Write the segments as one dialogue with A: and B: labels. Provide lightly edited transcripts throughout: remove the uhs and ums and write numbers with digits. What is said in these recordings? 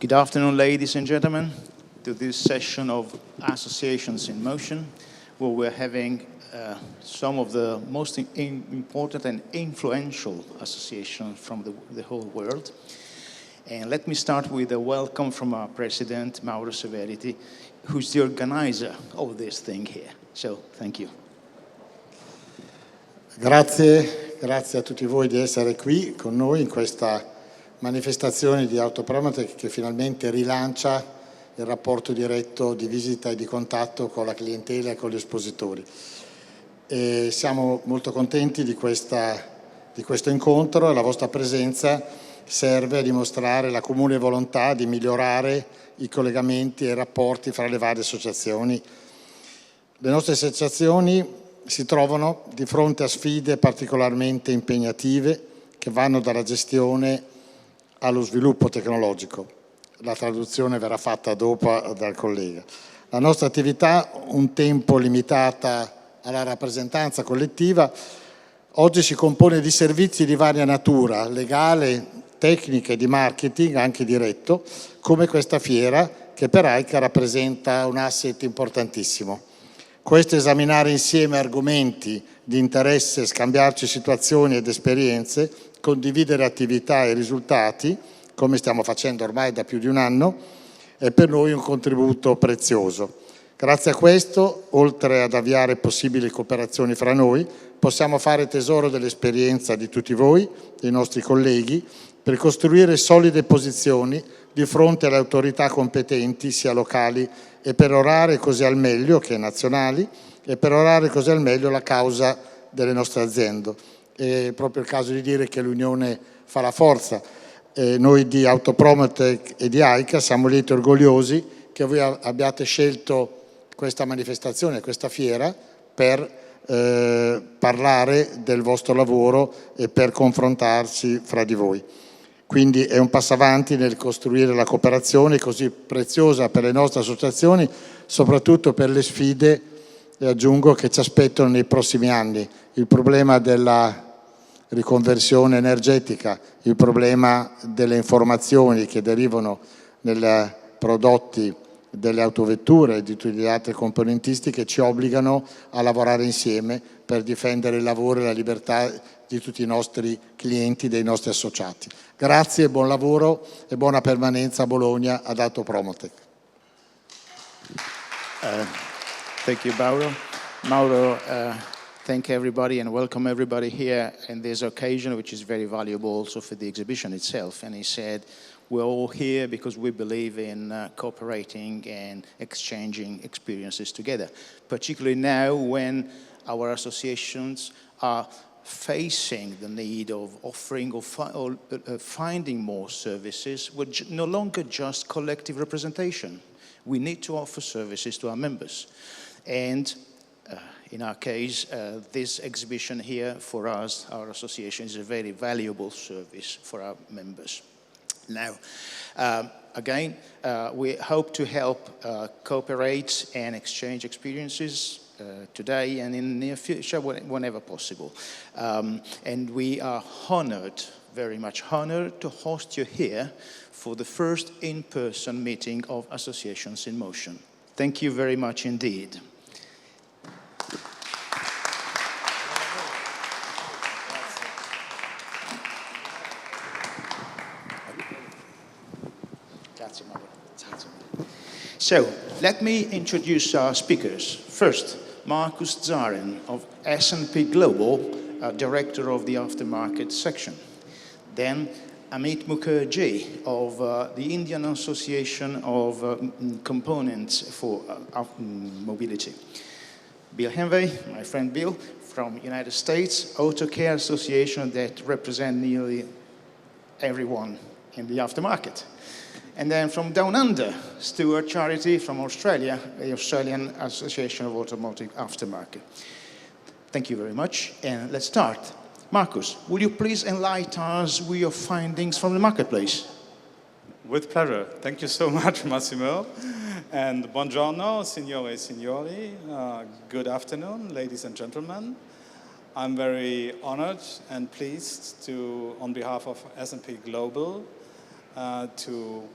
A: Good afternoon, ladies and gentlemen, to this session of Associations in Motion, where we're having some of the most important and influential associations from the whole world. And let me start with a welcome from our president, Mauro Severi, who's the organizer of this thing here. So, thank you.
B: Grazie a tutti voi di essere qui con noi in questa manifestazione di AutoCare che finalmente rilancia il rapporto diretto di visita e di contatto con la clientela e con gli espositori. E siamo molto contenti di questo incontro e la vostra presenza serve a dimostrare la comune volontà di migliorare i collegamenti e i rapporti fra le varie associazioni. Le nostre associazioni si trovano di fronte a sfide particolarmente impegnative che vanno dalla gestione allo sviluppo tecnologico. La traduzione verrà fatta dopo dal collega. La nostra attività, un tempo limitata alla rappresentanza collettiva, oggi si compone di servizi di varia natura, legale, tecnica e di marketing, anche diretto, come questa fiera che per AICA rappresenta un asset importantissimo. Questo esaminare insieme argomenti di interesse, scambiarci situazioni ed esperienze, condividere attività e risultati, come stiamo facendo ormai da più di un anno, è per noi un contributo prezioso. Grazie a questo, oltre ad avviare possibili cooperazioni fra noi, possiamo fare tesoro dell'esperienza di tutti voi, dei nostri colleghi, per costruire solide posizioni di fronte alle autorità competenti, sia locali, e perorare così al meglio, che nazionali, e perorare così al meglio la causa delle nostre aziende. È proprio il caso di dire che l'unione fa la forza. Noi di AutoCare e di AICA siamo lieti e orgogliosi che voi abbiate scelto questa manifestazione, questa fiera, per parlare del vostro lavoro e per confrontarci fra di voi. Quindi è un passo avanti nel costruire la cooperazione così preziosa per le nostre associazioni, soprattutto per le sfide, e aggiungo, che ci aspettano nei prossimi anni. Il problema della riconversione energetica, il problema delle informazioni che derivano dai prodotti delle autovetture e di tutte le altre componentistiche ci obbligano a lavorare insieme per difendere il lavoro e la libertà di tutti i nostri clienti, dei nostri associati. Grazie, buon lavoro e buona permanenza a Bologna ad AutoCare.
A: Thank you, Mauro. Mauro, thank everybody and welcome everybody here in this occasion, which is very valuable also for the exhibition itself. And he said, we're all here because we believe in cooperating and exchanging experiences together, particularly now when our associations are facing the need of offering or finding more services, which no longer just collective representation. We need to offer services to our members. And in our case, this exhibition here for us, our association, is a very valuable service for our members. Now, again, we hope to help cooperate and exchange experiences today and in the near future, whenever possible. And we are honored, very much honored, to host you here for the first in-person meeting of Associations in Motion. Thank you very much indeed. So, let me introduce our speakers. First, Marcus Zahren of S&P Global, Director of the Aftermarket section. Then, Amit Mukherjee of the Indian Association of Components for Mobility. Bill Hanvey, my friend Bill, from United States, AutoCare Association that represent nearly everyone in the aftermarket. And then from down under, Stuart Charity from Australia, the Australian Association of Automotive Aftermarket. Thank you very much, and let's start. Marcus, will you please enlighten us with your findings from the marketplace?
C: With pleasure. Thank you so much, Massimo. And buongiorno, signore e signori. Good afternoon, ladies and gentlemen. I'm very honored and pleased to, on behalf of S&P Global, to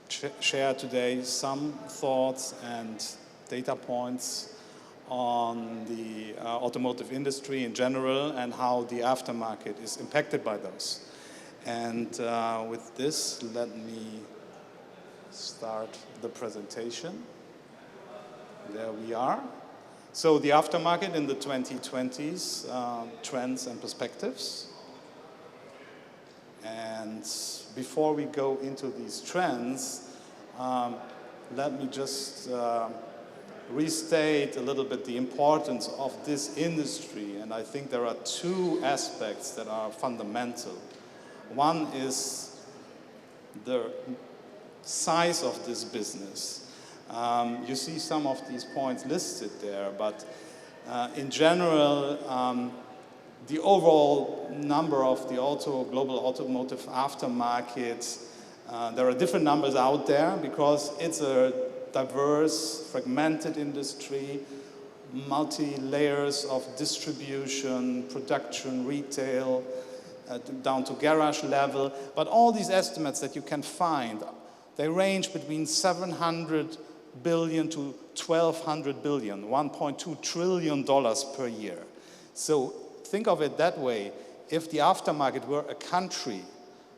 C: share today some thoughts and data points on the automotive industry in general and how the aftermarket is impacted by those. And with this, let me start the presentation. There we are. So the aftermarket in the 2020s, trends and perspectives. And before we go into these trends, let me just restate a little bit the importance of this industry. And I think there are two aspects that are fundamental. One is the size of this business. You see some of these points listed there, but in general, the overall number of the global automotive aftermarket, there are different numbers out there because it's a diverse, fragmented industry, multi-layers of distribution, production, retail, down to garage level. But all these estimates that you can find, they range between 700 billion to 1,200 billion, $1.2 trillion per year. So think of it that way. If the aftermarket were a country,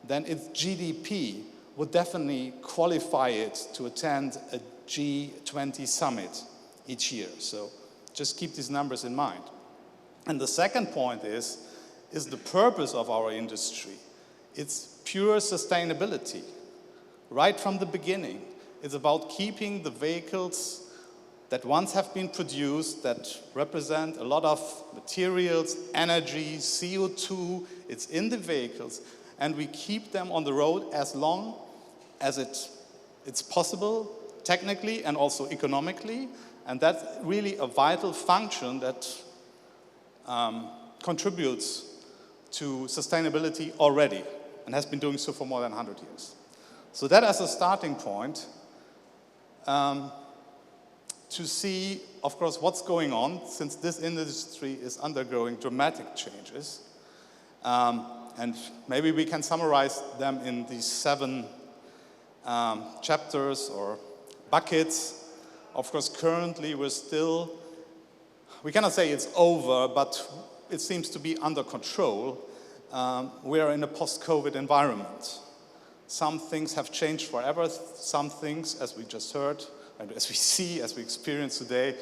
C: then its GDP would definitely qualify it to attend a G20 summit each year. So just keep these numbers in mind. And the second point is the purpose of our industry. It's pure sustainability. Right from the beginning, it's about keeping the vehicles that once have been produced, that represent a lot of materials, energy, CO2, it's in the vehicles, and we keep them on the road as long as it's possible, technically and also economically, and that's really a vital function that contributes to sustainability already, and has been doing so for more than 100 years. So that as a starting point, to see, of course, what's going on, since this industry is undergoing dramatic changes. And maybe we can summarize them in these 7 chapters or buckets. Of course, currently we cannot say it's over, but it seems to be under control. We are in a post-COVID environment. Some things have changed forever. Some things, as we just heard, and as we see, as we experience today,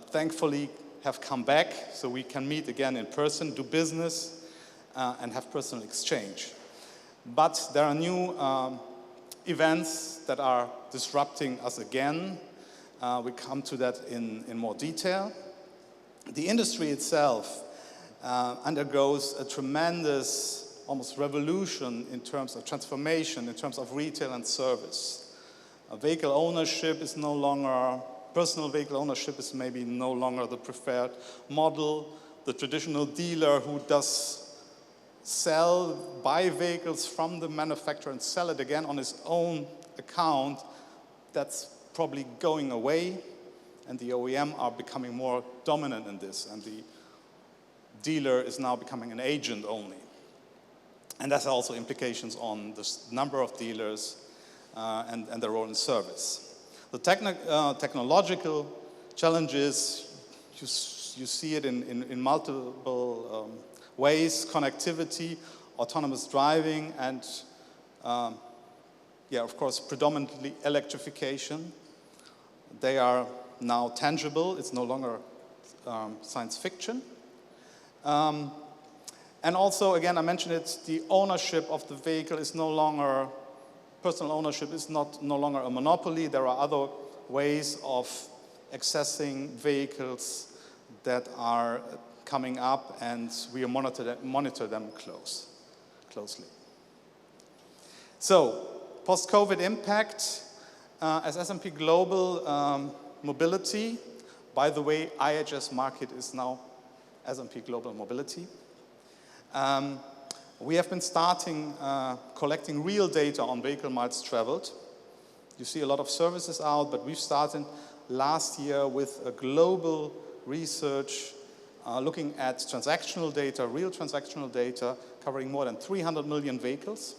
C: thankfully have come back, so we can meet again in person, do business, and have personal exchange. But there are new events that are disrupting us again. We come to that in more detail. The industry itself undergoes a tremendous, almost revolution in terms of transformation, in terms of retail and service. Vehicle ownership is no longer, personal vehicle ownership is maybe no longer the preferred model. The traditional dealer who does buy vehicles from the manufacturer and sell it again on his own account, that's probably going away, and the OEM are becoming more dominant in this, and the dealer is now becoming an agent only. And that has also implications on the number of dealers and their role in service. The technological challenges, you see it in multiple ways: connectivity, autonomous driving, and of course, predominantly electrification. They are now tangible. It's no longer science fiction. And also, again, I mentioned it, the ownership of the vehicle is no longer, personal ownership is no longer a monopoly. There are other ways of accessing vehicles that are coming up, and we monitor them closely. So, post-COVID impact, as S&P Global Mobility, by the way, IHS Markit is now S&P Global Mobility. We have been starting collecting real data on vehicle miles traveled. You see a lot of services out, but we've started last year with a global research looking at transactional data, real transactional data, covering more than 300 million vehicles.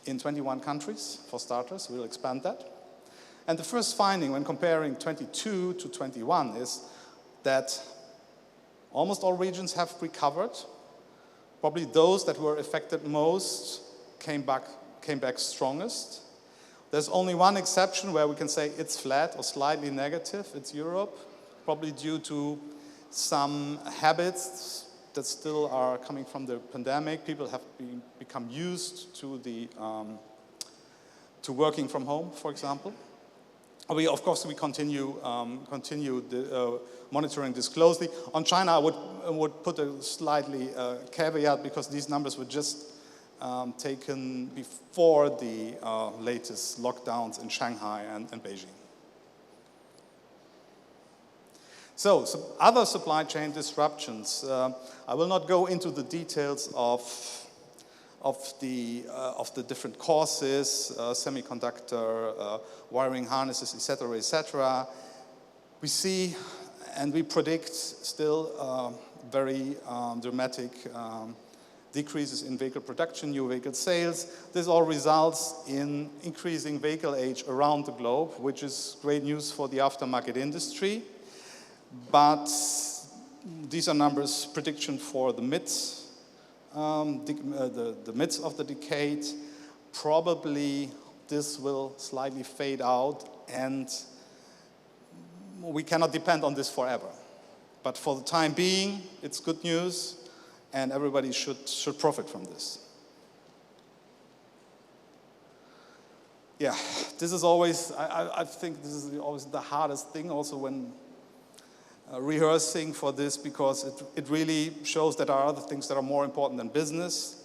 C: in 21 countries, for starters. We'll expand that. And the first finding when comparing 22 to 21 is that almost all regions have recovered. Probably those that were affected most came back strongest. There's only one exception where we can say it's flat or slightly negative. It's Europe, probably due to some habits that still are coming from the pandemic. People have become used to to working from home, for example. Of course, we continue monitoring this closely. On China, I would put a slightly caveat because these numbers were just taken before the latest lockdowns in Shanghai and Beijing. So, some other supply chain disruptions. I will not go into the details of the different causes, semiconductor, wiring harnesses, etc., etc. We see and we predict still very dramatic decreases in vehicle production, new vehicle sales. This all results in increasing vehicle age around the globe, which is great news for the aftermarket industry. But these are numbers, prediction for the midst of the decade. Probably this will slightly fade out, and we cannot depend on this forever. But for the time being, it's good news, and everybody should profit from this. Yeah, this is always, I think this is always the hardest thing also when rehearsing for this, because it really shows that there are other things that are more important than business.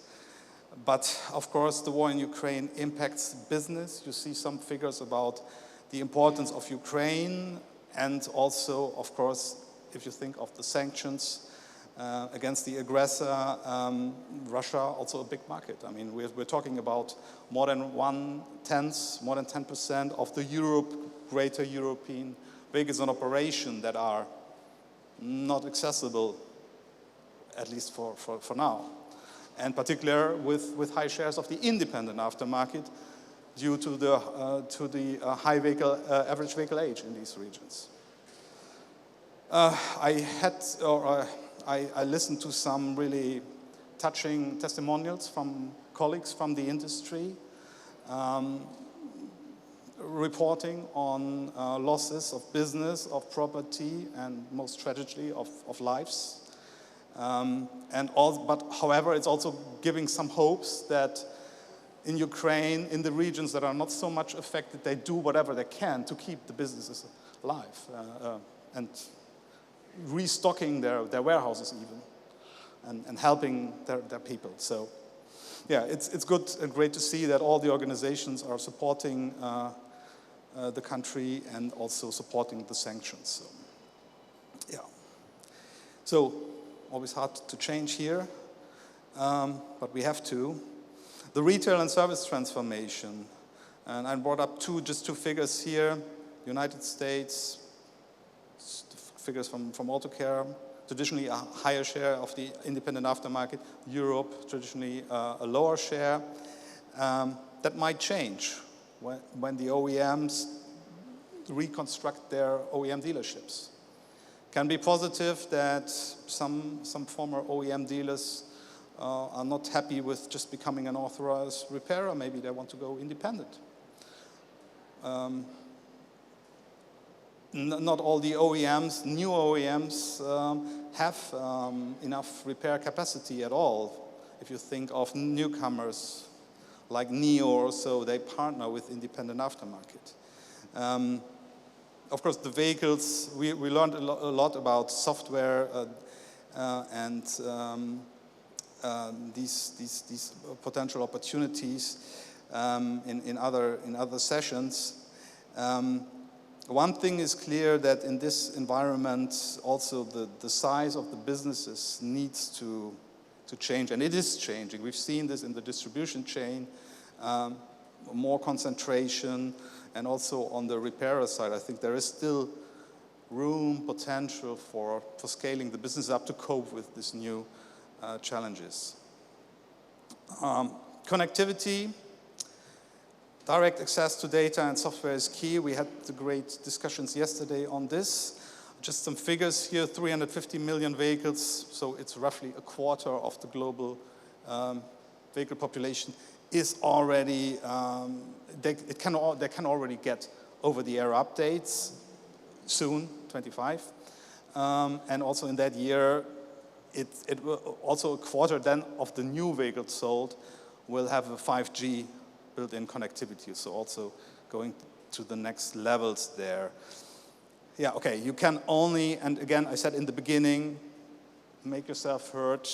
C: But of course, the war in Ukraine impacts business. You see some figures about the importance of Ukraine, and also, of course, if you think of the sanctions against the aggressor, Russia, also a big market. I mean, we're talking about more than 10% of the greater European vehicles in operation that are not accessible, at least for now. And particularly with high shares of the independent aftermarket due to the high average vehicle age in these regions. I listened to some really touching testimonials from colleagues from the industry, reporting on losses of business, of property, and most tragically of lives. But however, it's also giving some hopes that in Ukraine, in the regions that are not so much affected, they do whatever they can to keep the businesses alive and restocking their warehouses even, and helping their people. So, yeah, it's good and great to see that all the organizations are supporting the country and also supporting the sanctions. So, yeah. So, always hard to change here, but we have to. The retail and service transformation, and I brought up just two figures here. United States, figures from AutoCare, traditionally a higher share of the independent aftermarket. Europe, traditionally a lower share. That might change when the OEMs reconstruct their OEM dealerships. Can be positive that some former OEM dealers are not happy with just becoming an authorized repairer. Maybe they want to go independent. Not all the OEMs, new OEMs, have enough repair capacity at all. If you think of newcomers like NIO or so, they partner with independent aftermarket. Of course, the vehicles, we learned a lot about software and these potential opportunities in other sessions. One thing is clear, that in this environment, also the size of the businesses needs to change, and it is changing. We've seen this in the distribution chain, more concentration, and also on the repairer side. I think there is still room, potential for scaling the business up to cope with these new challenges. Connectivity, Direct access to data and software is key. We had the great discussions yesterday on this. Just some figures here, 350 million vehicles, so it's roughly a quarter of the global vehicle population is already, they can already get over-the-air updates soon, 25. And also in that year, it will also a quarter then of the new vehicles sold will have a 5G built-in connectivity, so also going to the next levels there. Yeah, okay, you can only, and again, I said in the beginning, make yourself heard.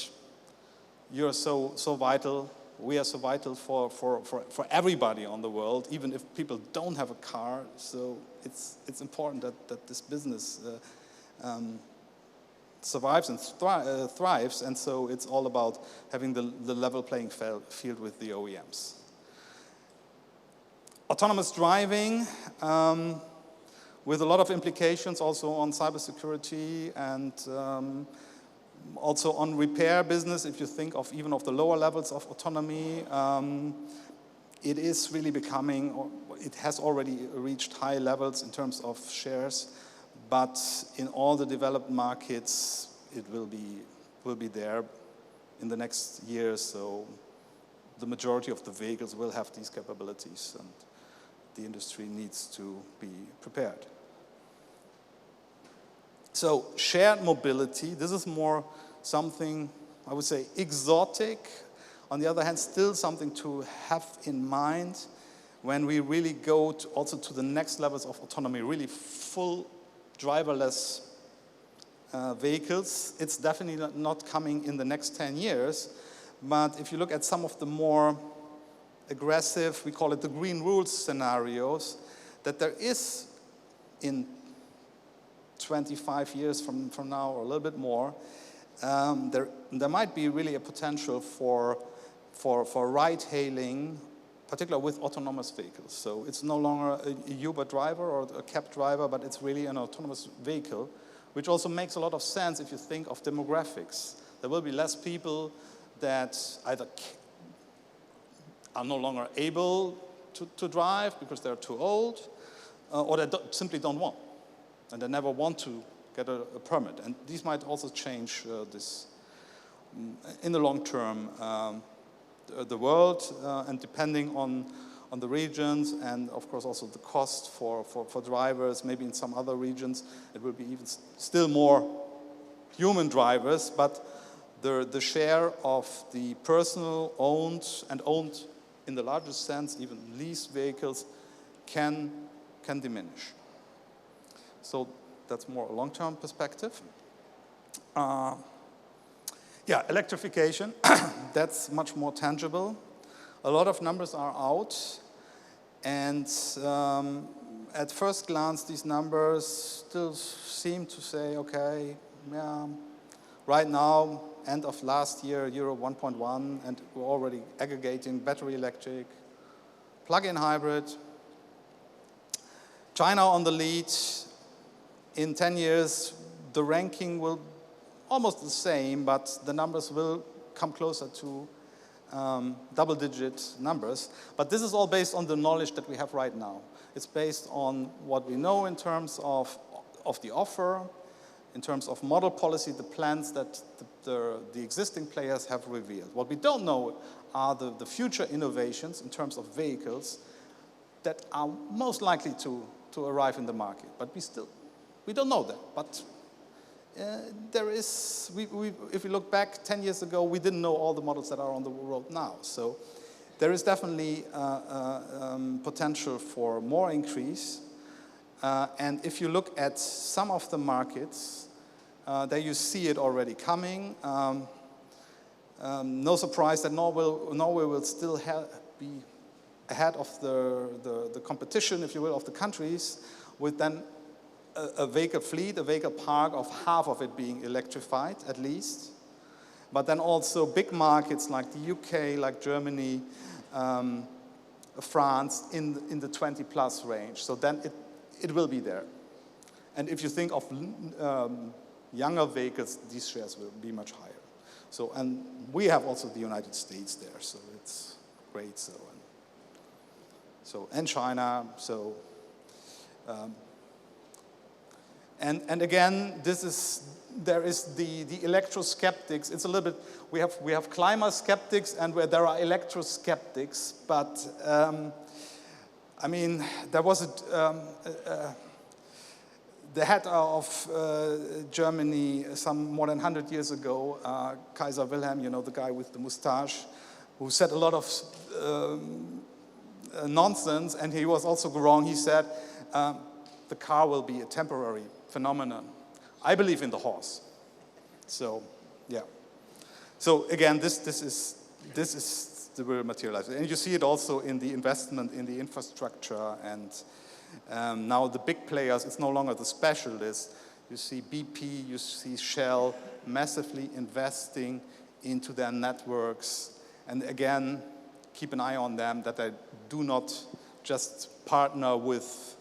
C: You're so vital. We are so vital for everybody on the world, even if people don't have a car. So it's important that this business survives and thrives, and so it's all about having the level playing field with the OEMs. Autonomous driving, with a lot of implications also on cybersecurity and also on repair business. If you think of even of the lower levels of autonomy, it is really becoming, or it has already reached high levels in terms of shares, but in all the developed markets, it will be there in the next years. So the majority of the vehicles will have these capabilities, and the industry needs to be prepared. So shared mobility, this is more something, I would say, exotic. On the other hand, still something to have in mind when we really go also to the next levels of autonomy, really full driverless vehicles. It's definitely not coming in the next 10 years, but if you look at some of the more aggressive, we call it the green rules scenarios, that there is in 25 years from now, or a little bit more, there might be really a potential for ride-hailing, particularly with autonomous vehicles. So it's no longer a Uber driver or a cab driver, but it's really an autonomous vehicle, which also makes a lot of sense if you think of demographics. There will be less people that either are no longer able to drive because they're too old, or they simply don't want, and they never want to get a permit. And these might also change this in the long term, the world, and depending on the regions, and of course also the cost for drivers. Maybe in some other regions it will be even still more human drivers, but the share of the personal owned in the largest sense, even leased vehicles, can diminish. So that's more a long-term perspective. Yeah, electrification, that's much more tangible. A lot of numbers are out, and at first glance, these numbers still seem to say, okay, yeah, right now, end of last year, Euro 1.1, and we're already aggregating battery electric, plug-in hybrid. China on the lead. In 10 years, the ranking will almost the same, but the numbers will come closer to double-digit numbers. But this is all based on the knowledge that we have right now. It's based on what we know in terms of the offer, in terms of model policy, the plans that the existing players have revealed. What we don't know are the future innovations in terms of vehicles that are most likely to arrive in the market. But we don't know that. But there is, if we look back 10 years ago, we didn't know all the models that are on the road now. So there is definitely potential for more increase. And if you look at some of the markets, there you see it already coming. No surprise that Norway will still be ahead of the competition, if you will, of the countries, with then a vehicle fleet, a vehicle park of half of it being electrified, at least. But then also big markets like the UK, like Germany, France, in the 20+ range. So then it will be there. And if you think of younger vehicles, these shares will be much higher. So, and we have also the United States there, so it's great. So, and China, so, and again, there is the electro-skeptics. It's a little bit, we have climate skeptics and where there are electro-skeptics, but I mean, there was the head of Germany some more than 100 years ago, Kaiser Wilhelm, you know, the guy with the mustache, who said a lot of nonsense, and he was also wrong. He said, the car will be a temporary phenomenon. I believe in the horse. So, yeah. So again, this is the real materialization. And you see it also in the investment in the infrastructure, and now the big players, it's no longer the specialists. You see BP, you see Shell massively investing into their networks. And again, keep an eye on them, that they do not just partner with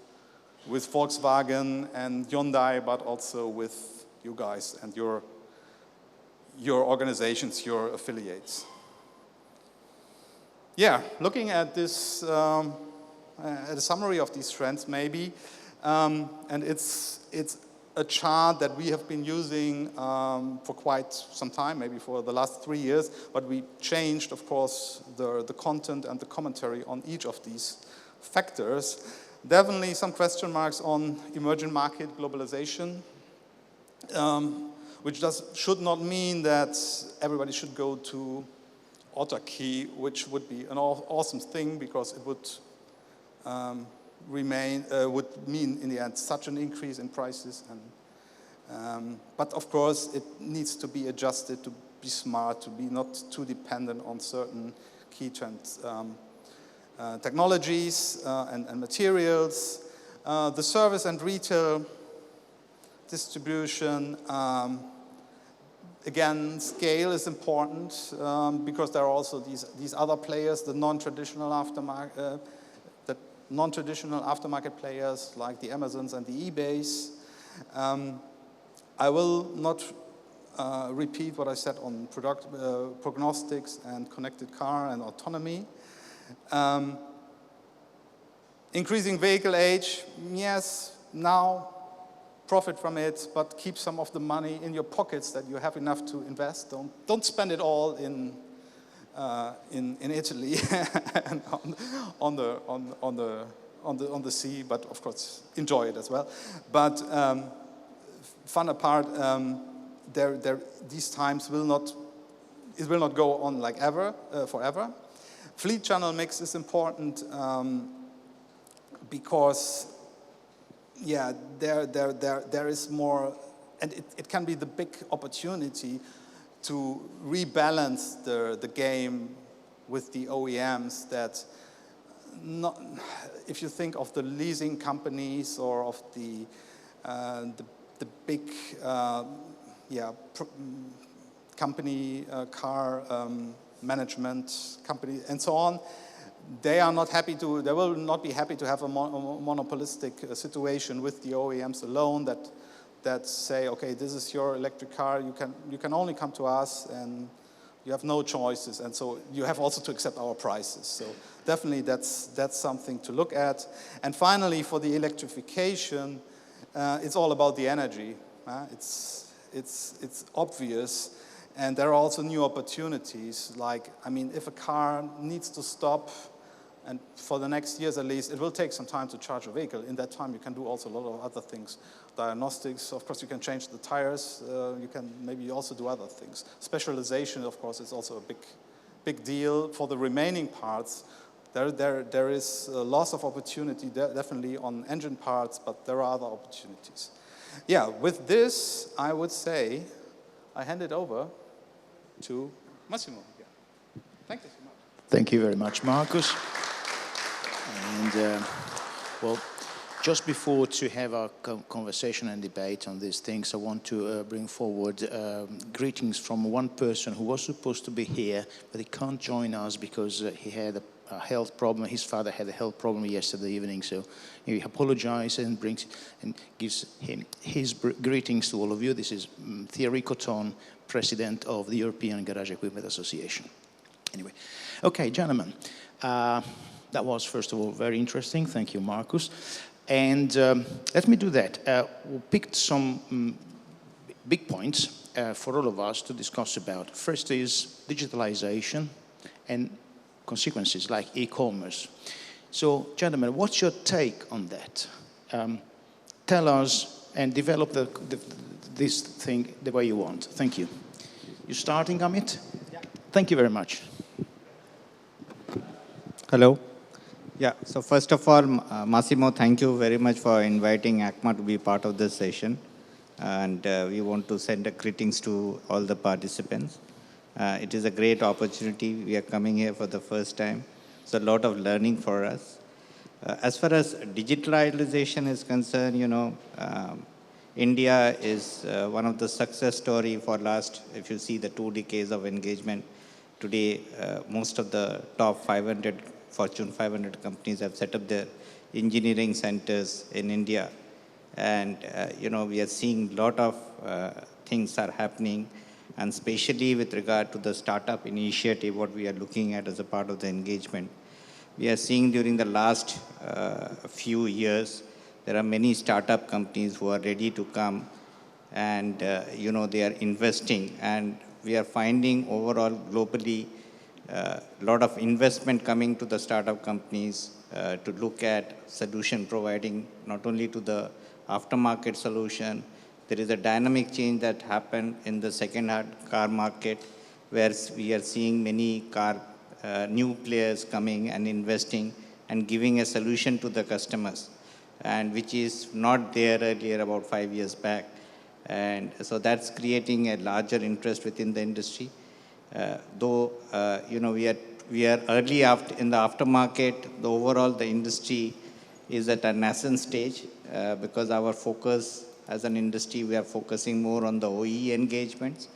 C: Volkswagen and Hyundai, but also with you guys and your organizations, your affiliates. Yeah, looking at this, at a summary of these trends maybe, and it's a chart that we have been using for quite some time, maybe for the last 3 years, but we changed, of course, the content and the commentary on each of these factors. Definitely some question marks on emerging market globalization, which should not mean that everybody should go to AutoCare, which would be an awesome thing, because it would would mean in the end such an increase in prices. And but of course it needs to be adjusted, to be smart, to be not too dependent on certain key trends. Technologies and materials, the service and retail distribution. Again, scale is important because there are also these other players, the non-traditional aftermarket players like the Amazons and the eBays. I will not repeat what I said on prognostics and connected car and autonomy. Increasing vehicle age, yes, now profit from it, but keep some of the money in your pockets that you have enough to invest. Don't spend it all in Italy and on the sea, but of course enjoy it as well. But fun apart, these times will not go on like forever. Fleet channel mix is important because, yeah, there is more, and it can be the big opportunity to rebalance the game with the OEMs. That if you think of the leasing companies or of the big company, car management company and so on, they will not be happy to have a monopolistic situation with the OEMs alone that say, okay, this is your electric car, you can only come to us and you have no choices, and so you have also to accept our prices. So definitely that's something to look at. And finally, for the electrification, it's all about the energy. It's obvious. And there are also new opportunities, like, I mean, if a car needs to stop, and for the next years at least, it will take some time to charge a vehicle. In that time, you can do also a lot of other things. Diagnostics, of course, you can change the tires. You can maybe also do other things. Specialization, of course, is also a big deal. For the remaining parts, there is a loss of opportunity, definitely on engine parts, but there are other opportunities. Yeah, with this, I would say, I hand it over to Massimo. Yeah. Thank you so much.
A: Thank you very much, Marcus. And well, just before to have our conversation and debate on these things, I want to bring forward greetings from one person who was supposed to be here, but he can't join us because he had a health problem. His father had a health problem yesterday evening, so he apologizes and gives him his greetings to all of you. This is Thierry Coton, President of the European Garage Equipment Association. Anyway, okay, gentlemen, That was, first of all, very interesting. Thank you, Marcus. And let me do that. We picked some big points for all of us to discuss about. First is digitalization and consequences like e-commerce. So, gentlemen, what's your take on that? Tell us and develop this thing the way you want. Thank you. You starting, Amit? Yeah. Thank you very much.
D: Hello. Yeah, so first of all, Massimo, thank you very much for inviting ACMA to be part of this session. And we want to send greetings to all the participants. It is a great opportunity. We are coming here for the first time. It's a lot of learning for us. As far as digitalization is concerned, you know, India is one of the success story for last, if you see the 2 decades of engagement. Today, most of the top 500 Fortune 500 companies have set up their engineering centers in India. And, you know, we are seeing a lot of things are happening, and especially with regard to the startup initiative, what we are looking at as a part of the engagement. We are seeing during the last few years, there are many startup companies who are ready to come and, you know, they are investing. And we are finding overall globally a lot of investment coming to the startup companies to look at solution providing not only to the aftermarket solution. There is a dynamic change that happened in the second-hand car market where we are seeing many new players coming and investing and giving a solution to the customers, and which is not there earlier about 5 years back. And so that's creating a larger interest within the industry. Though, you know, we are early in the aftermarket, the overall the industry is at a nascent stage because our focus as an industry, we are focusing more on the OE engagements.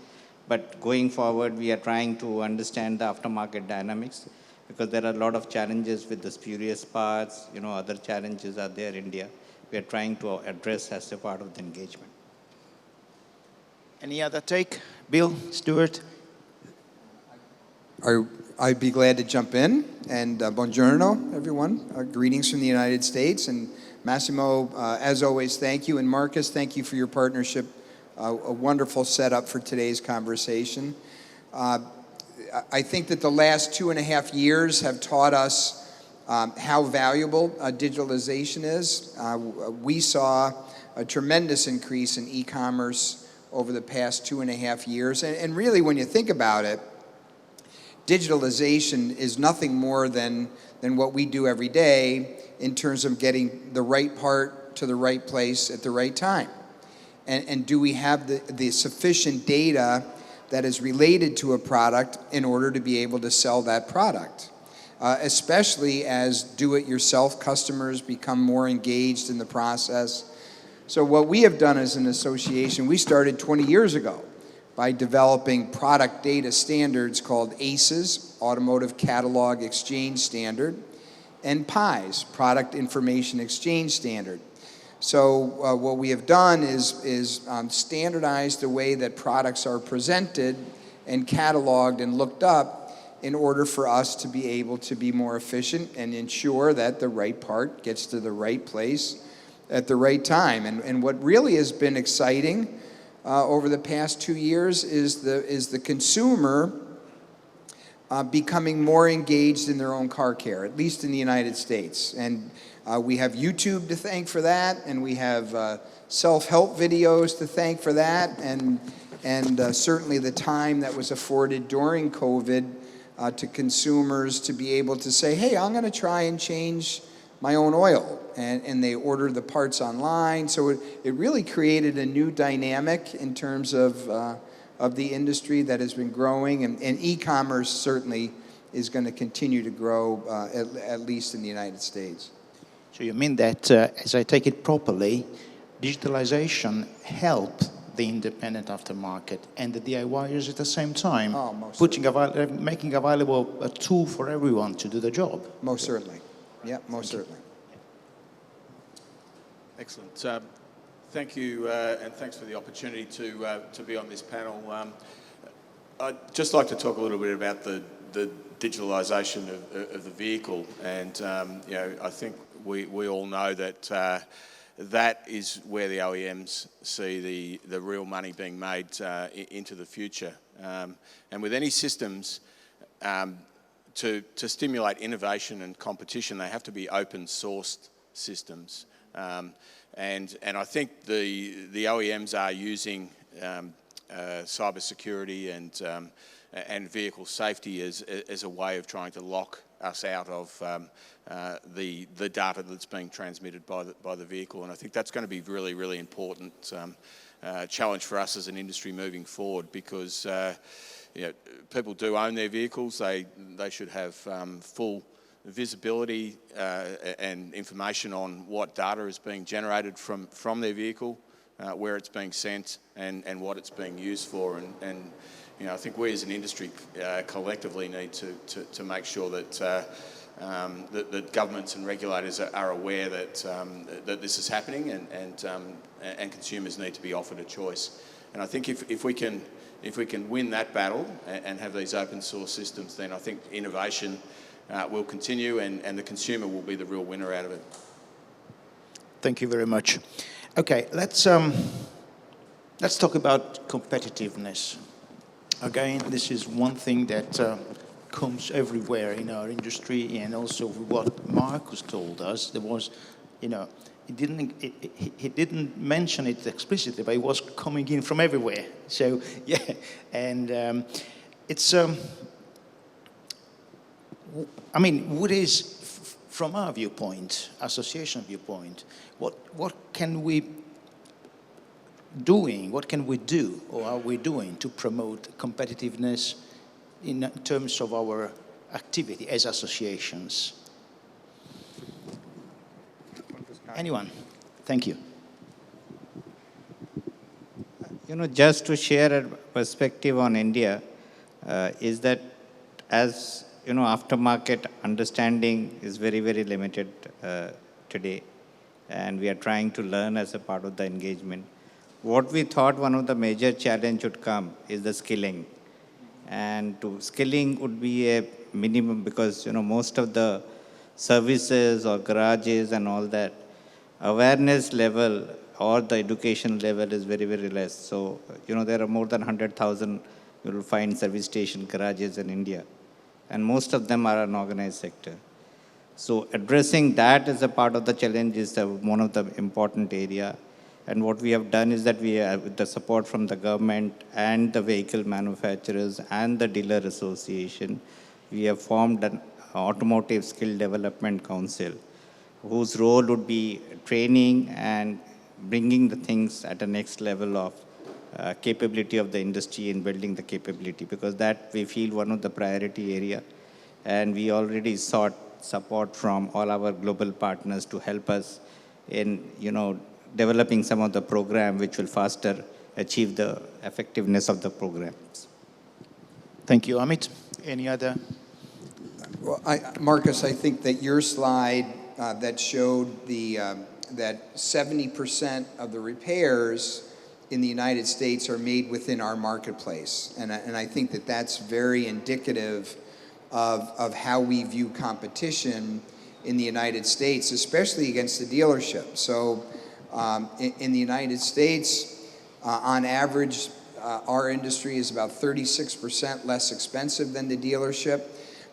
D: But going forward, we are trying to understand the aftermarket dynamics because there are a lot of challenges with the spurious parts, you know, other challenges are there in India. We are trying to address as a part of the engagement.
A: Any other take? Bill, Stuart?
E: I'd be glad to jump in. And buongiorno, everyone. Greetings from the United States. And Massimo, as always, thank you. And Marcus, thank you for your partnership. A wonderful setup for today's conversation. I think that the last 2.5 years have taught us how valuable digitalization is. We saw a tremendous increase in e-commerce over the past 2.5 years. And really, when you think about it, digitalization is nothing more than what we do every day in terms of getting the right part to the right place at the right time. And do we have the sufficient data that is related to a product in order to be able to sell that product? Especially as do-it-yourself customers become more engaged in the process. So what we have done as an association, we started 20 years ago by developing product data standards called ACEs, Automotive Catalog Exchange Standard, and PIEs, Product Information Exchange Standard. So what we have done is standardized the way that products are presented and cataloged and looked up in order for us to be able to be more efficient and ensure that the right part gets to the right place at the right time. And what really has been exciting over the past 2 years is the consumer becoming more engaged in their own car care, at least in the United States. And we have YouTube to thank for that, and we have self-help videos to thank for that, and certainly the time that was afforded during COVID to consumers to be able to say, hey, I'm going to try and change my own oil, and they order the parts online. So it really created a new dynamic in terms of the industry that has been growing, and e-commerce certainly is going to continue to grow, at least in the United States.
A: So you mean that, as I take it properly, digitalization helped the independent aftermarket and the DIYers at the same time, making available a tool for everyone to do the job?
E: Most certainly. Yeah, most certainly.
F: Excellent. Thank you, and thanks for the opportunity to be on this panel. I'd just like to talk a little bit about the digitalisation of the vehicle, and you know, I think we all know that that is where the OEMs see the real money being made into the future. And with any systems, to stimulate innovation and competition, they have to be open-sourced systems. And I think the OEMs are using cybersecurity and vehicle safety as a way of trying to lock us out of the data that's being transmitted by the vehicle. And I think that's going to be really, really important challenge for us as an industry moving forward, because you know, people do own their vehicles. They should have full visibility and information on what data is being generated from their vehicle, where it's being sent, and what it's being used for. And you know, I think we as an industry collectively need to make sure that that governments and regulators are aware that this is happening, and consumers need to be offered a choice. And I think if we can win that battle and have these open source systems, then I think innovation will continue, and the consumer will be the real winner out of it.
A: Thank you very much. Okay, let's talk about competitiveness. Again, this is one thing that comes everywhere in our industry, and also what Marcus told us. There was, you know, he didn't mention it explicitly, but it was coming in from everywhere. So yeah, and it's. I mean, what is, from our viewpoint, association viewpoint, what can we doing? What can we do, or are we doing, to promote competitiveness in terms of our activity as associations? Anyone? Thank you.
D: You know, just to share a perspective on India, is that, as you know, aftermarket understanding is very, very limited today, and we are trying to learn as a part of the engagement. What we thought one of the major challenge would come is the skilling, and skilling would be a minimum, because you know, most of the services or garages and all that, awareness level or the education level is very, very less. So you know, there are more than 100,000 you will find service station garages in India, and most of them are unorganized sector. So addressing that as a part of the challenge is one of the important area. And what we have done is that we have, with the support from the government and the vehicle manufacturers and the dealer association, we have formed an automotive skill development council, whose role would be training and bringing the things at the next level of capability of the industry in building the capability, because that we feel one of the priority area. And we already sought support from all our global partners to help us in, you know, developing some of the program which will faster achieve the effectiveness of the programs.
A: Thank you. Amit, any other?
E: Well, Marcus, I think that your slide that showed that 70% of the repairs in the United States are made within our marketplace. And I think that that's very indicative of how we view competition in the United States, especially against the dealership. So in the United States, on average, our industry is about 36% less expensive than the dealership.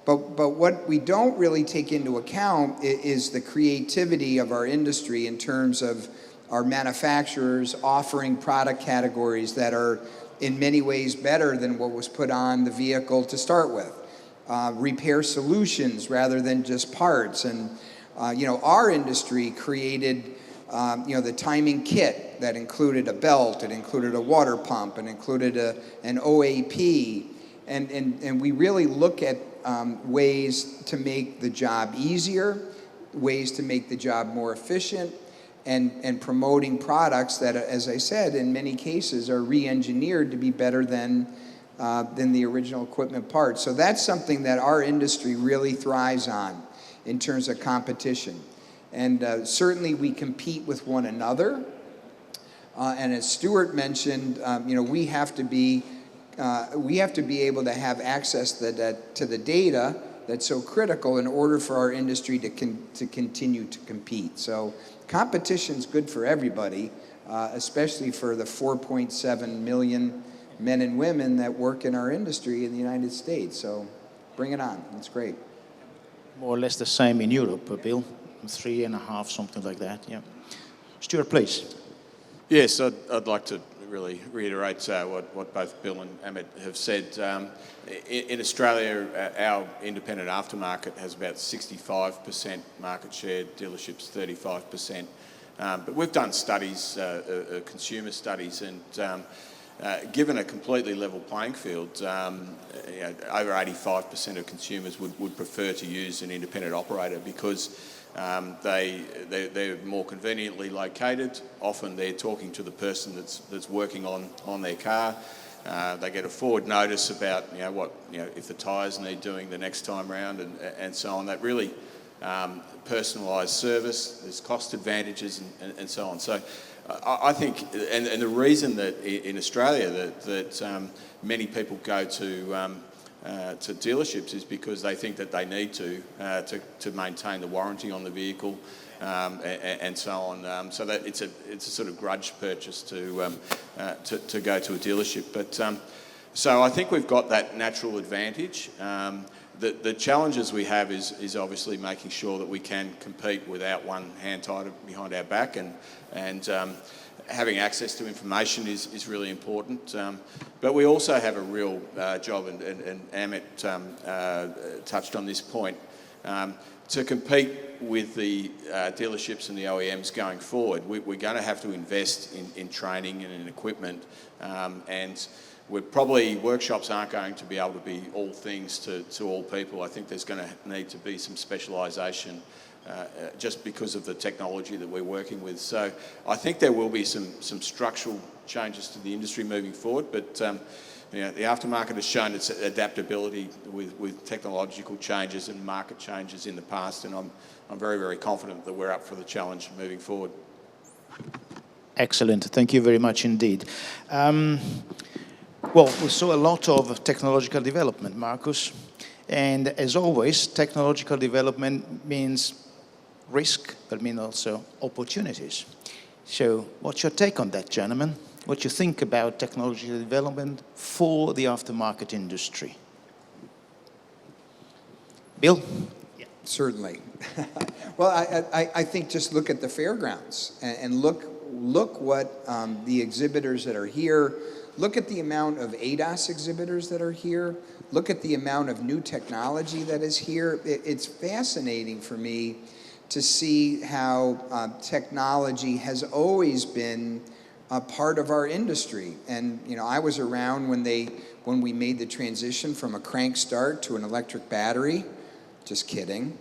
E: But what we don't really take into account is the creativity of our industry in terms of our manufacturers offering product categories that are in many ways better than what was put on the vehicle to start with. Repair solutions rather than just parts. And you know, our industry created you know, the timing kit that included a belt, it included a water pump, it included an OAP. And we really look at ways to make the job easier, ways to make the job more efficient, and promoting products that, as I said, in many cases are re-engineered to be better than the original equipment parts. So that's something that our industry really thrives on in terms of competition. And certainly we compete with one another. And as Stuart mentioned, you know, we have to be we have to be able to have access to the data that's so critical in order for our industry to continue to compete. So competition's good for everybody, especially for the 4.7 million men and women that work in our industry in the United States. So bring it on. That's great.
A: More or less the same in Europe, Bill. 3.5, something like that, yeah. Stuart, please.
F: Yes, I'd like to really reiterate what both Bill and Amit have said. In Australia, our independent aftermarket has about 65% market share, dealerships 35%. But we've done studies, consumer studies, and given a completely level playing field, over 85% of consumers would prefer to use an independent operator because they're more conveniently located. Often they're talking to the person that's working on their car. They get a forward notice about if the tyres need doing the next time round and so on. That really personalised service. There's cost advantages and so on. So I think, and the reason that in Australia that many people go to dealerships is because they think that they need to maintain the warranty on the vehicle and so on. So that it's a sort of grudge purchase to go to a dealership. But so I think we've got that natural advantage. The challenges we have is obviously making sure that we can compete without one hand tied behind our back, and having access to information is really important. But we also have a real job, and Amit touched on this point, to compete with the dealerships and the OEMs going forward. We're going to have to invest in training and in equipment, and workshops aren't going to be able to be all things to all people. I think there's going to need to be some specialisation just because of the technology that we're working with. So I think there will be some structural changes to the industry moving forward, but the aftermarket has shown its adaptability with technological changes and market changes in the past, and I'm very, very confident that we're up for the challenge moving forward.
A: Excellent. Thank you very much indeed. Well, we saw a lot of technological development, Marcus, and as always, technological development means risk, but means also opportunities. So what's your take on that, gentlemen? What you think about technological development for the aftermarket industry? Bill?
E: Yeah, certainly. Well, I think just look at the fairgrounds and look what the exhibitors that are here. Look at the amount of ADAS exhibitors that are here. Look at the amount of new technology that is here. It's fascinating for me to see how technology has always been a part of our industry. And I was around when we made the transition from a crank start to an electric battery. Just kidding.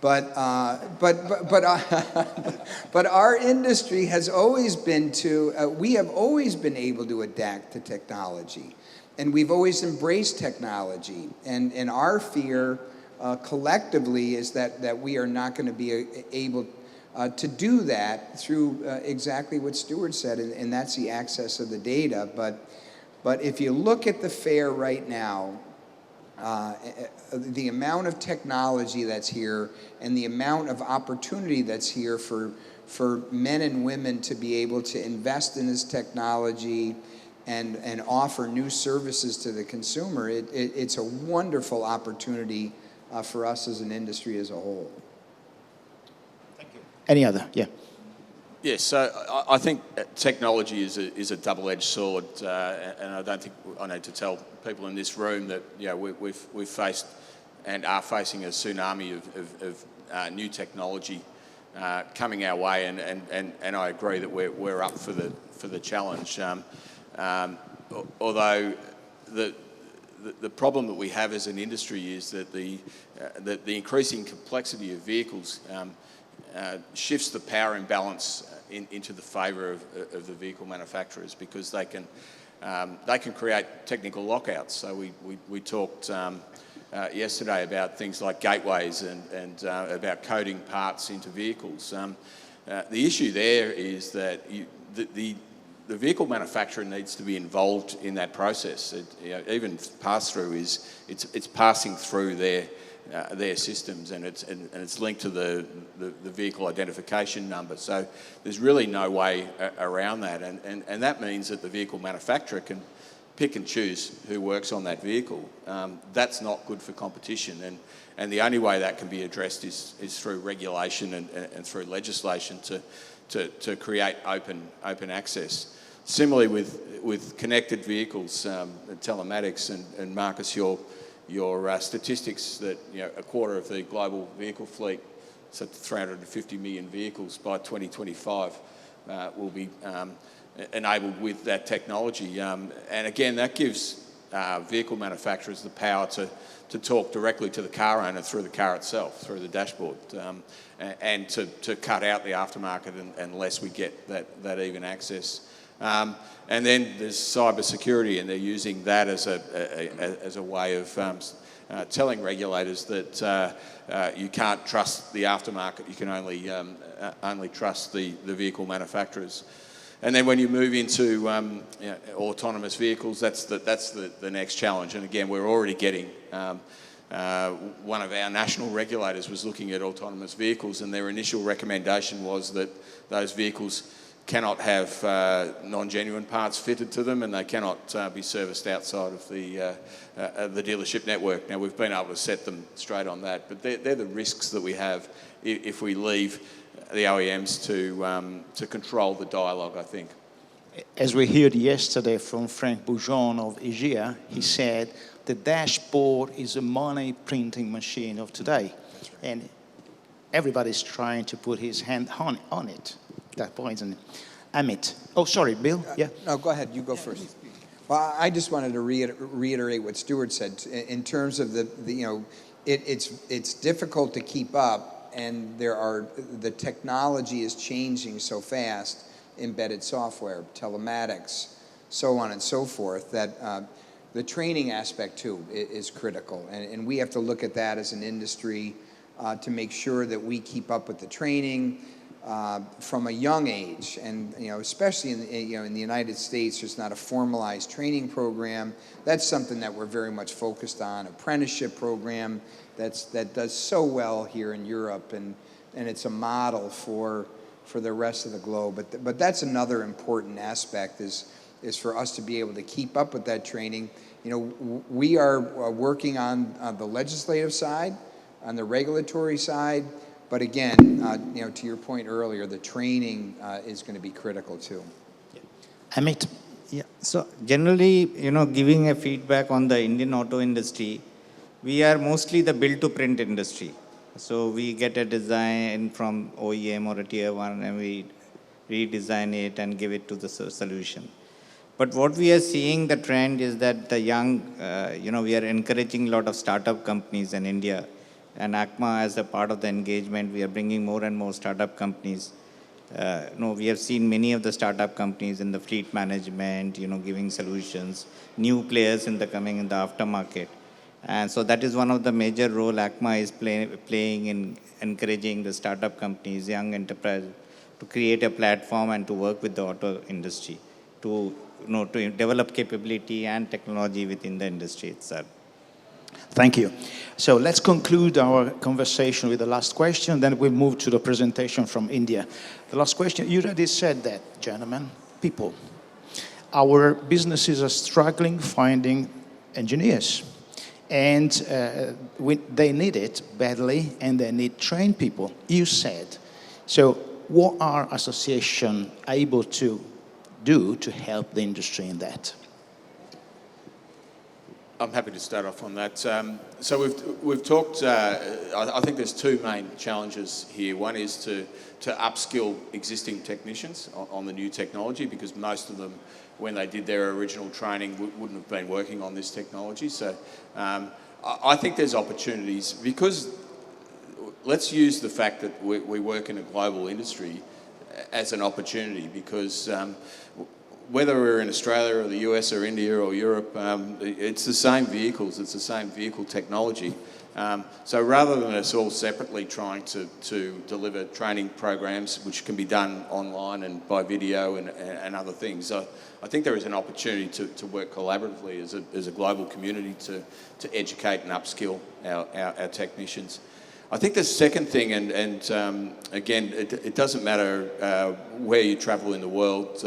E: But our industry has always been we have always been able to adapt to technology, and we've always embraced technology. And our fear collectively is that we are not going to be able to do that through exactly what Stuart said, and that's the access of the data. But if you look at the fair right now, the amount of technology that's here and the amount of opportunity that's here for men and women to be able to invest in this technology and offer new services to the consumer, it's a wonderful opportunity for us as an industry as a whole.
A: Thank you. Any other? Yeah.
F: Yes, so I think technology is a double-edged sword, and I don't think I need to tell people in this room that we've faced and are facing a tsunami of new technology coming our way, and I agree that we're up for the challenge. Although the problem that we have as an industry is that the increasing complexity of vehicles shifts the power imbalance into the favour of the vehicle manufacturers, because they can create technical lockouts. So we talked yesterday about things like gateways and about coding parts into vehicles. The issue there is that the vehicle manufacturer needs to be involved in that process. Even pass-through it's passing through their systems, and it's linked to the vehicle identification number. So there's really no way around that, and that means that the vehicle manufacturer can pick and choose who works on that vehicle. That's not good for competition, and the only way that can be addressed is through regulation and through legislation to create open access. Similarly with connected vehicles, telematics, and Marcus, your statistics that a quarter of the global vehicle fleet, so 350 million vehicles by 2025, will be enabled with that technology. And again, that gives vehicle manufacturers the power to talk directly to the car owner through the car itself, through the dashboard, and to cut out the aftermarket unless we get that even access. And then there's cyber security, and they're using that as a way of telling regulators that you can't trust the aftermarket. You can only trust the vehicle manufacturers. And then when you move into autonomous vehicles, that's the next challenge. And again, we're already getting one of our national regulators was looking at autonomous vehicles, and their initial recommendation was that those vehicles cannot have non-genuine parts fitted to them, and they cannot be serviced outside of the dealership network. Now, we've been able to set them straight on that, but they're the risks that we have if we leave the OEMs to control the dialogue, I think.
A: As we heard yesterday from Frank Boujon of EGEA, he said the dashboard is a money printing machine of today. That's right. And everybody's trying to put his hand on it. That point. And Amit. Oh, sorry, Bill. Yeah.
E: No, go ahead. You go first. Well, I just wanted to reiterate what Stuart said in terms of it's difficult to keep up. And the technology is changing so fast, embedded software, telematics, so on and so forth, that the training aspect too is critical. And we have to look at that as an industry to make sure that we keep up with the training from a young age. And especially in the United States, there's not a formalized training program. That's something that we're very much focused on. Apprenticeship program that does so well here in Europe, and it's a model for the rest of the globe. But that's another important aspect is for us to be able to keep up with that training. We are working on the legislative side, on the regulatory side, but again, to your point earlier, the training is going to be critical too.
A: Amit.
D: Yeah. So generally, giving a feedback on the Indian auto industry, we are mostly the build-to-print industry. So we get a design from OEM or a tier one, and we redesign it and give it to the solution. But what we are seeing, the trend is that the young, we are encouraging a lot of startup companies in India. And ACMA, as a part of the engagement, we are bringing more and more startup companies. We have seen many of the startup companies in the fleet management, giving solutions, new players coming in the aftermarket. And so that is one of the major role ACMA is playing in encouraging the startup companies, young enterprise, to create a platform and to work with the auto industry to develop capability and technology within the industry itself.
A: Thank you. So let's conclude our conversation with the last question, then we'll move to the presentation from India. The last question, you already said that, gentlemen, people. Our businesses are struggling finding engineers. And they need it badly, and they need trained people, you said. So what are associations able to do to help the industry in that?
F: I'm happy to start off on that. So we've talked, I think there's two main challenges here. One is to upskill existing technicians on the new technology, because most of them, when they did their original training, wouldn't have been working on this technology. So I think there's opportunities, because let's use the fact that we work in a global industry as an opportunity, because whether we're in Australia or the US or India or Europe, it's the same vehicles, it's the same vehicle technology. So rather than us all separately trying to deliver training programs, which can be done online and by video and other things, I think there is an opportunity to work collaboratively as a global community to educate and upskill our technicians. I think the second thing, and again, it doesn't matter where you travel in the world,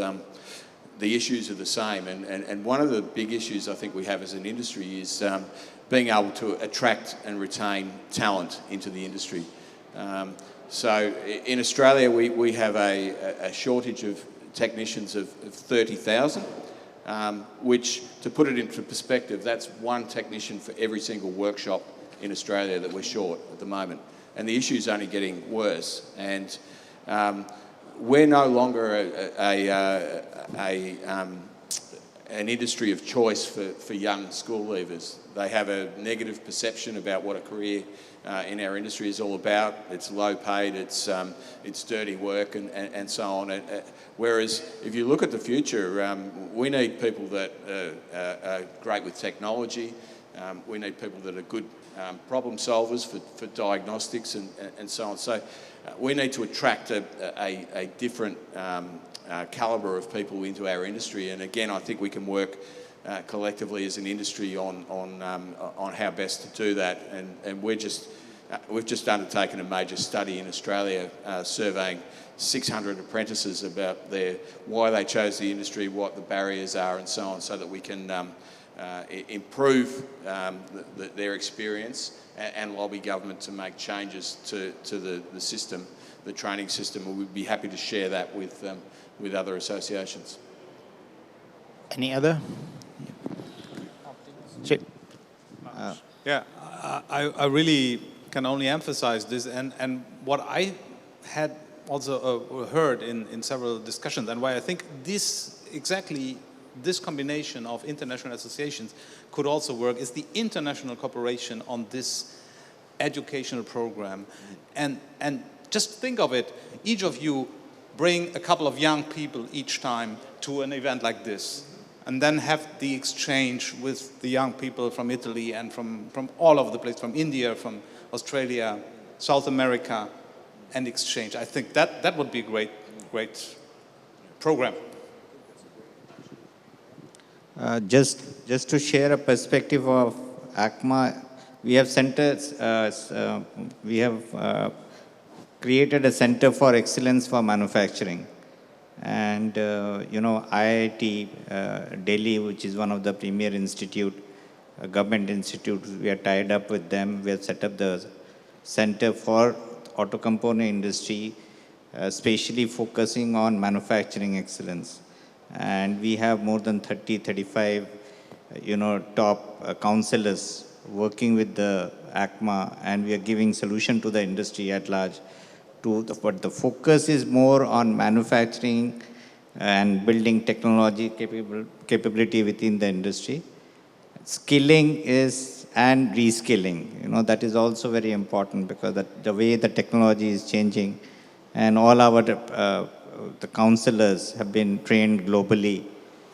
F: the issues are the same. And one of the big issues I think we have as an industry is being able to attract and retain talent into the industry. So in Australia, we have a shortage of technicians of 30,000, which, to put it into perspective, that's one technician for every single workshop in Australia that we're short at the moment. And the issue's only getting worse. And we're no longer an industry of choice for young school leavers. They have a negative perception about what a career in our industry is all about. It's low paid, it's dirty work and so on. Whereas if you look at the future, we need people that are great with technology. We need people that are good problem solvers for diagnostics and so on. So we need to attract a different calibre of people into our industry. And again, I think we can work collectively as an industry on how best to do that. And we've just undertaken a major study in Australia surveying 600 apprentices about why they chose the industry, what the barriers are and so on, so that we can improve their experience and lobby government to make changes to the system, the training system. And we'd be happy to share that with other associations.
A: Any other?
C: Yeah, I really can only emphasize this, and what I had also heard in several discussions, and why I think this combination of international associations could also work, is the international cooperation on this educational program. And just think of it, each of you bring a couple of young people each time to an event like this, and then have the exchange with the young people from Italy and from all over the place, from India, from Australia, South America, and exchange. I think that would be a great program.
D: Just to share a perspective of ACMA, we have centers, we have created a Center for Excellence for Manufacturing. And, IIT Delhi, which is one of the premier government institutes, we are tied up with them. We have set up the Center for Auto Component Industry, especially focusing on manufacturing excellence. And we have more than 35, top counselors working with the ACMA, and we are giving solution to the industry at large. But the focus is more on manufacturing and building technology capability within the industry. Skilling and reskilling, that is also very important, because the way the technology is changing, and all our the counselors have been trained globally,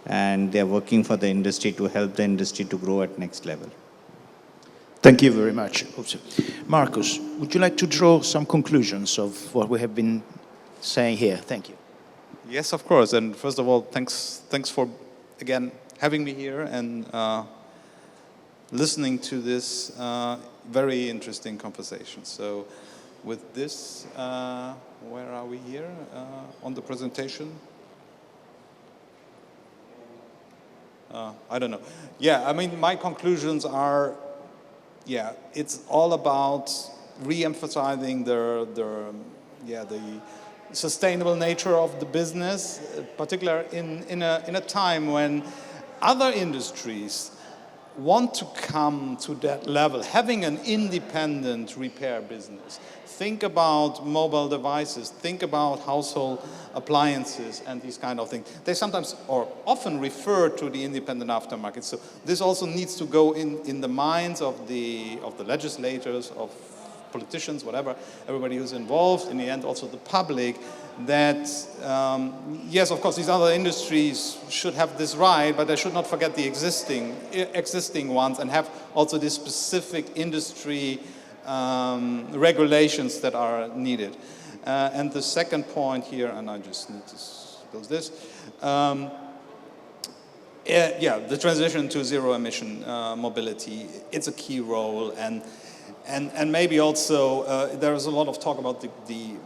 D: and they are working for the industry to help the industry to grow at next level.
A: Thank you very much. Marcus, would you like to draw some conclusions of what we have been saying here? Thank you.
C: Yes, of course. And first of all, thanks for, again, having me here and listening to this very interesting conversation. So with this, where are we here on the presentation? I don't know. Yeah, I mean, my conclusions are, it's all about re-emphasizing the sustainable nature of the business, particularly in a time when other industries want to come to that level, having an independent repair business. Think about mobile devices, think about household appliances and these kind of things. They sometimes or often refer to the independent aftermarket. So this also needs to go in the minds of the legislators, of politicians, whatever, everybody who's involved, in the end also the public, that yes, of course, these other industries should have this right, but they should not forget the existing ones and have also the specific industry regulations that are needed. And the second point here, and I just need to close this, yeah, the transition to zero-emission mobility, it's a key role, and maybe also there is a lot of talk about the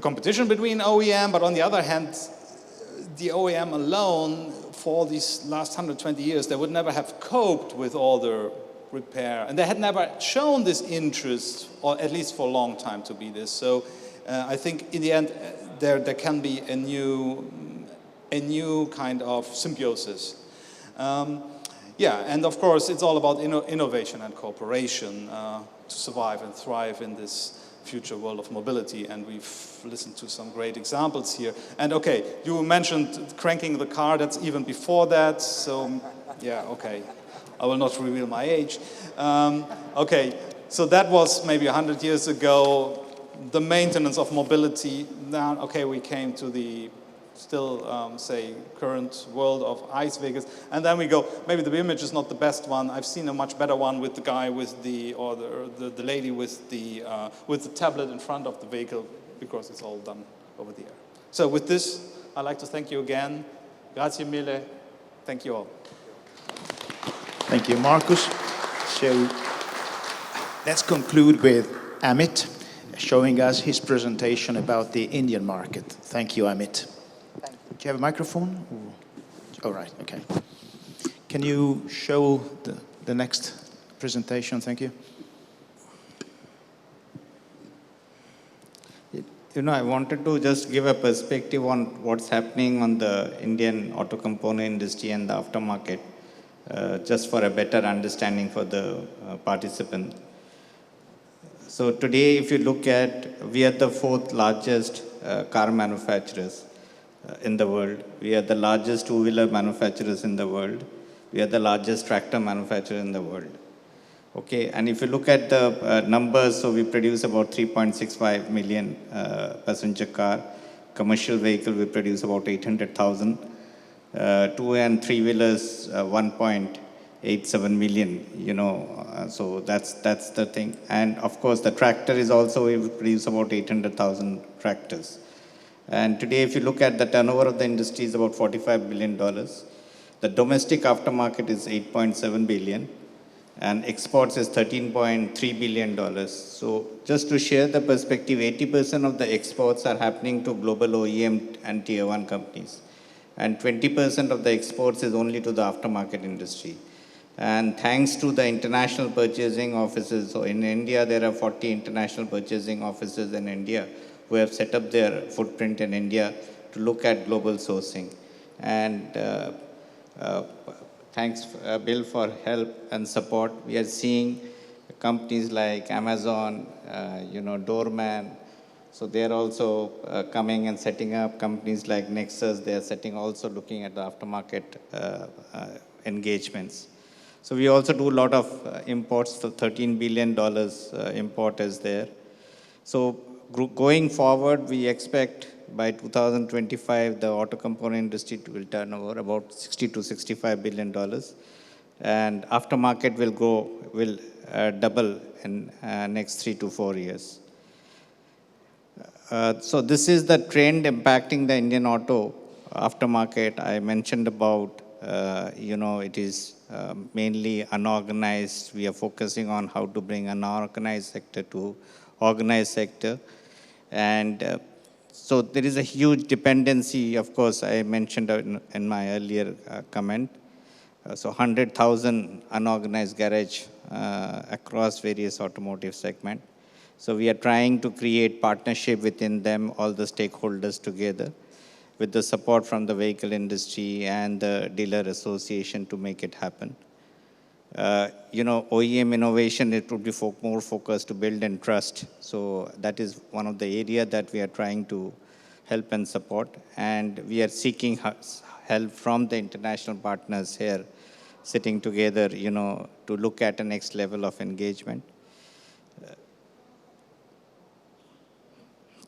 C: competition between OEM, but on the other hand, the OEM alone, for these last 120 years, they would never have coped with all the repair, and they had never shown this interest, or at least for a long time, to be this. So I think in the end, there can be a new kind of symbiosis. Yeah, and of course, it's all about innovation and cooperation to survive and thrive in this future world of mobility, and we've listened to some great examples here. And okay, you mentioned cranking the car, that's even before that, so yeah, okay. I will not reveal my age. Okay, so that was maybe 100 years ago. The maintenance of mobility, now, okay, we came to the still, say, current world of ICE vehicles. And then we go, maybe the image is not the best one. I've seen a much better one with the guy with or the lady with the tablet in front of the vehicle, because it's all done over the air. So with this, I'd like to thank you again. Grazie mille. Thank you all.
A: Thank you, Marcus. So let's conclude with Amit showing us his presentation about the Indian market. Thank you, Amit.
G: Thank you.
A: Do you have a microphone? All right, okay. Can you show the next presentation? Thank you.
D: You know, I wanted to just give a perspective on what's happening on the Indian auto component industry and the aftermarket, just for a better understanding for the participant. So today, if you look at, we are the fourth largest car manufacturers in the world. We are the largest two-wheeler manufacturers in the world. We are the largest tractor manufacturer in the world. Okay, and if you look at the numbers, so we produce about 3.65 million passenger car. Commercial vehicle, we produce about 800,000. Two and three wheelers, 1.87 million, you know, so that's the thing. And of course, the tractor is also, we produce about 800,000 tractors. And today, if you look at the turnover of the industry is about $45 billion. The domestic aftermarket is 8.7 billion. And exports is $13.3 billion. So just to share the perspective, 80% of the exports are happening to global OEM and tier 1 companies. And 20% of the exports is only to the aftermarket industry. And thanks to the international purchasing offices, so in India, there are 40 international purchasing offices in India who have set up their footprint in India to look at global sourcing. And thanks, Bill, for help and support. We are seeing companies like Amazon, you know, Doorman. So they are also coming and setting up companies like Nexus. They are also looking at the aftermarket engagements. So we also do a lot of imports. So $13 billion import is there. So going forward, we expect by 2025, the auto component industry will turn over about $60 to $65 billion. And aftermarket will double in next 3 to 4 years. So this is the trend impacting the Indian auto aftermarket. I mentioned about, you know, it is mainly unorganized. We are focusing on how to bring unorganized sector to organized sector. And so there is a huge dependency, of course, I mentioned in my earlier comment. So 100,000 unorganized garage across various automotive segments. So we are trying to create partnership within them, all the stakeholders together, with the support from the vehicle industry and the dealer association to make it happen. You know, OEM innovation, it would be more focused to build and trust. So that is one of the areas that we are trying to help and support. And we are seeking help from the international partners here, sitting together, you know, to look at the next level of engagement.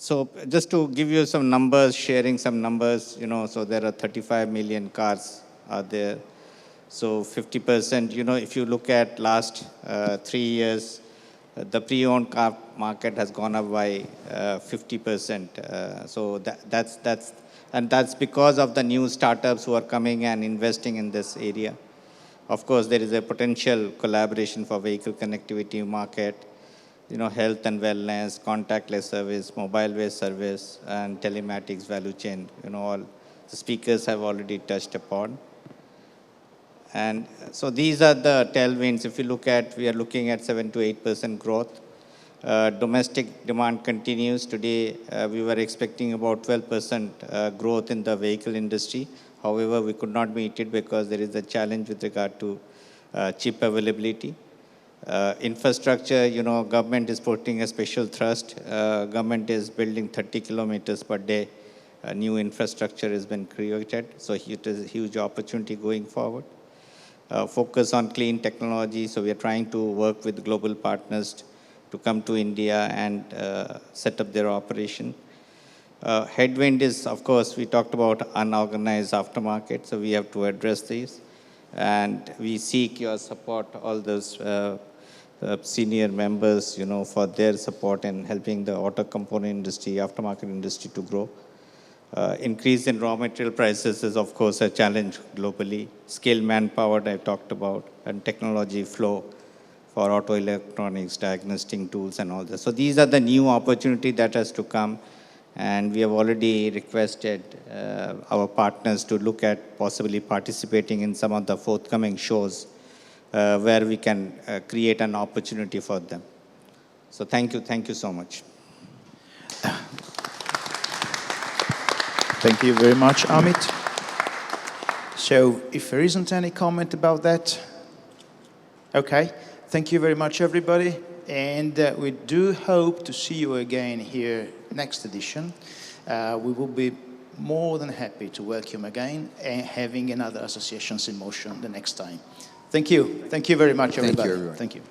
D: So just to give you some numbers, sharing some numbers, so there are 35 million cars out there. So 50%, if you look at last 3 years, the pre-owned car market has gone up by 50%. So that's because of the new startups who are coming and investing in this area. Of course, there is a potential collaboration for vehicle connectivity market, health and wellness, contactless service, mobile-based service, and telematics value chain. All the speakers have already touched upon. And so these are the tailwinds. If you look at, we are looking at 7 to 8% growth. Domestic demand continues. Today, we were expecting about 12% growth in the vehicle industry. However, we could not meet it because there is a challenge with regard to chip availability. Infrastructure, government is putting a special thrust. Government is building 30 kilometers per day. New infrastructure has been created. So it is a huge opportunity going forward. Focus on clean technology. So we are trying to work with global partners to come to India and set up their operation. Headwind is, of course, we talked about unorganized aftermarket. So we have to address these. And we seek your support, all those senior members, for their support in helping the auto component industry, aftermarket industry to grow. Increase in raw material prices is, of course, a challenge globally. Skilled manpower, I talked about, and technology flow for auto electronics, diagnostic tools, and all this. So these are the new opportunity that has to come. And we have already requested our partners to look at possibly participating in some of the forthcoming shows where we can create an opportunity for them. So thank you so much.
A: Thank you very much, Amit. So if there isn't any comment about that, okay. Thank you very much, everybody. And we do hope to see you again here next edition. We will be more than happy to welcome again and having another associations in motion the next time. Thank you. Thank you very much, everybody.
E: Thank you, everyone.
A: Thank you.